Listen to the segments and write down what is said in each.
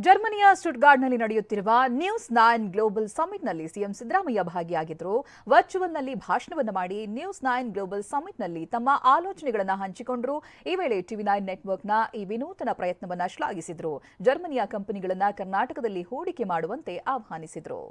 ಜರ್ಮನಿಯ ಸ್ಟುಟ್ಗಾರ್ಟ್ನಲ್ಲಿ ನಡೆಯುತ್ತಿರುವ ನ್ಯೂಸ್9 global ಸಮಿಟ್ನಲ್ಲಿ CM Siddaramaiah ಭಾಗಿಯಾಗಿದ್ದರು. ವರ್ಚುವಲ್ನಲ್ಲಿ ಭಾಷಣವನ್ನು ಮಾಡಿ ನ್ಯೂಸ್9 ಗ್ಲೋಬಲ್ ಸಮಿಟ್ನಲ್ಲಿ ತಮ್ಮ ಆಲೋಚನೆಗಳನ್ನು ಹಂಚಿಕೊಂಡರು. ಈ ವೇಳೆ ಟಿವಿ9 ನೆಟ್ವರ್ಕ್ನ ಈ ವಿನೂತನ ಪ್ರಯತ್ನವನ್ನು ಶ್ಲಾಘಿಸಿದರು. ಜರ್ಮನಿಯ ಕಂಪನಿಗಳನ್ನು ಕರ್ನಾಟಕದಲ್ಲಿ ಹೂಡಿಕೆ ಮಾಡುವಂತೆ ಆಹ್ವಾನಿಸಿದರು.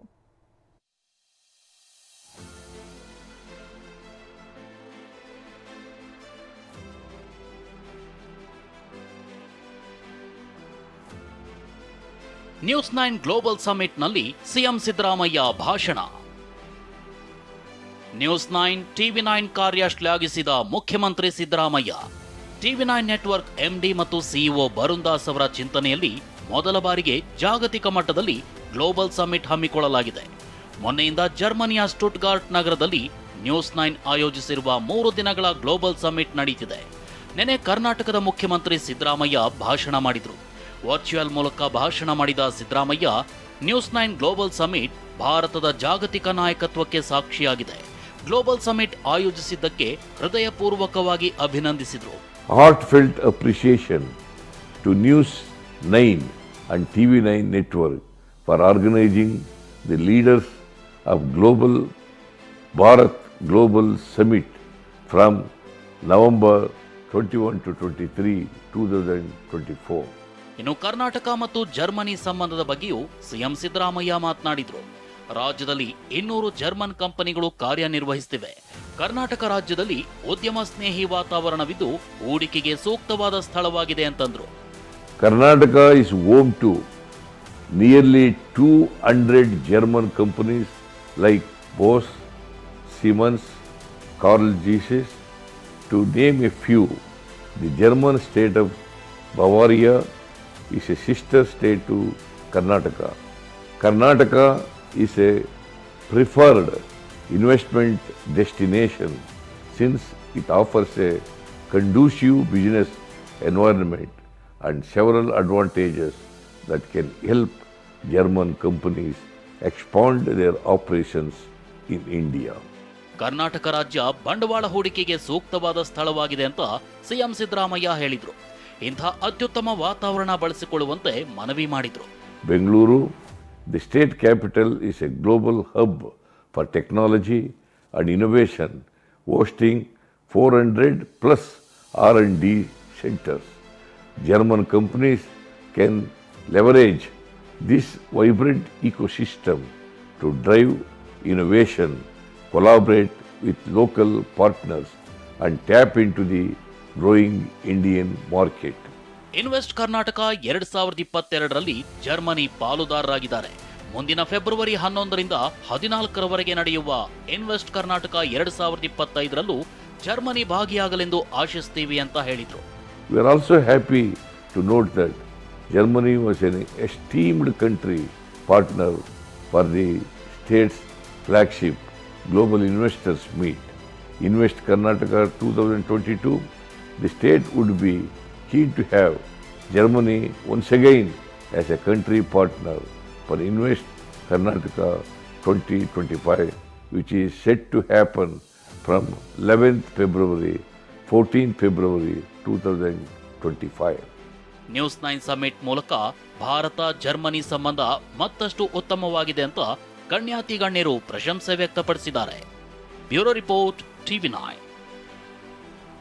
ನ್ಯೂಸ್9 ಗ್ಲೋಬಲ್ ಸಮಿಟ್ ನಲ್ಲಿ ಸಿಎಂ ಸಿದ್ದರಾಮಯ್ಯ ಭಾಷಣ. ನ್ಯೂಸ್9 ಟಿವಿ9 ಕಾರ್ಯ ಶ್ಲಾಘಿಸಿದ ಮುಖ್ಯಮಂತ್ರಿ ಸಿದ್ದರಾಮಯ್ಯ. ಟಿವಿ9 ನೆಟ್ವರ್ಕ್ ಎಂಡಿ ಮತ್ತು ಸಿಇಒ ಬರುಣ್ ದಾಸ್ ಅವರ ಚಿಂತನೆಯಲ್ಲಿ ಮೊದಲ ಬಾರಿಗೆ ಜಾಗತಿಕ ಮಟ್ಟದಲ್ಲಿ ಗ್ಲೋಬಲ್ ಸಮಿಟ್ ಹಮ್ಮಿಕೊಳ್ಳಲಾಗಿದೆ. ಮೊನ್ನೆಯಿಂದ ಜರ್ಮನಿಯ ಸ್ಟುಟ್ಗಾರ್ಟ್ ನಗರದಲ್ಲಿ ನ್ಯೂಸ್9 ಆಯೋಜಿಸಿರುವ 3 ದಿನಗಳ ಗ್ಲೋಬಲ್ ಸಮಿಟ್ ನಡೆಯುತ್ತಿದೆ. ನಿನ್ನೆ ಕರ್ನಾಟಕದ ಮುಖ್ಯಮಂತ್ರಿ ಸಿದ್ದರಾಮಯ್ಯ ಭಾಷಣ ಮಾಡಿದರು. ವರ್ಚುವಲ್ ಮೂಲಕ ಭಾಷಣ ಮಾಡಿದ ಸಿದ್ದರಾಮಯ್ಯ, ನ್ಯೂಸ್9 ಗ್ಲೋಬಲ್ ಸಮಿಟ್ ಭಾರತದ ಜಾಗತಿಕ ನಾಯಕತ್ವಕ್ಕೆ ಸಾಕ್ಷಿಯಾಗಿದೆ. ಗ್ಲೋಬಲ್ ಸಮಿಟ್ ಆಯೋಜಿಸಿದ್ದಕ್ಕೆ ಹೃದಯಪೂರ್ವಕವಾಗಿ ಅಭಿನಂದಿಸಿದರು. Heartfelt appreciation to News9 and TV9 network for organizing the leaders of Global Bharat Global Summit from November 21 to 23, 2024. ಇನ್ನು ಕರ್ನಾಟಕ ಮತ್ತು ಜರ್ಮನಿ ಸಂಬಂಧದ ಬಗ್ಗೆಯೂ ಸಿಎಂ ಸಿದ್ದರಾಮಯ್ಯ ಮಾತನಾಡಿದರು. ರಾಜ್ಯದಲ್ಲಿ 200 ಜರ್ಮನ್ ಕಂಪನಿಗಳು ಕಾರ್ಯನಿರ್ವಹಿಸುತ್ತಿವೆ. ಕರ್ನಾಟಕ ರಾಜ್ಯದಲ್ಲಿ ಉದ್ಯಮ ಸ್ನೇಹಿ ವಾತಾವರಣವಿದ್ದು ಹೂಡಿಕೆಗೆ ಸೂಕ್ತವಾದ ಸ್ಥಳವಾಗಿದೆ ಅಂತಂದ್ರು. Karnataka is home to nearly 200 German companies like Bosch, Siemens, Carl Zeiss, to name a few. The German state of Bavaria is a sister state to Karnataka. Karnataka is a preferred investment destination since it offers a conducive business environment and several advantages that can help German companies expand their operations in India. Karnataka ರಾಜ್ಯ ಬಂಡವಾಳ ಹೂಡಿಕೆಗೆ ಸೂಕ್ತವಾದ ಸ್ಥಳವಾಗಿದೆ ಅಂತ CM Siddaramaiah ಹೇಳಿದರು. ಇಂಥ ಅತ್ಯುತ್ತಮ ವಾತಾವರಣ ಬಳಸಿಕೊಳ್ಳುವಂತೆ ಮನವಿ ಮಾಡಿದರು. Bengaluru, the state capital, is a global hub for technology and innovation, hosting 400 plus R&D centers. German companies can leverage this vibrant ecosystem to drive innovation, collaborate with local partners, and tap into the growing Indian market. Invest Karnataka 2022ರಲ್ಲಿ Germany ಪಾಲುದಾರರಾಗಿದ್ದಾರೆ. ಮುಂದಿನ February 11ರಿಂದ 14ರವರೆಗೆ ನಡೆಯುವ invest Karnataka 2025ರಲ್ಲೂ Germany ಭಾಗಿಯಾಗಲೆಂದು ಆಶಿಸ್ತೀವಿ ಅಂತ ಹೇಳಿದರು. We are also happy to note that Germany was an esteemed country partner for the state's flagship Global Investors Meet. Invest Karnataka 2022, the state would be keen to have Germany once again as a country partner for Invest Karnataka 2025, which is set to happen from 11th February, 14th February 2025. ನ್ಯೂಸ್9 summit ಮೂಲಕ Bharat Germany ಸಂಬಂಧ ಮತ್ತಷ್ಟು ಉತ್ತಮವಾಗಿದೆ ಅಂತ ಗಣ್ಯಾತಿ ಗಣ್ಯರು ಪ್ರಶಂಸೆ ವ್ಯಕ್ತಪಡಿಸಿದ್ದಾರೆ. Bureau report ಟಿವಿ9.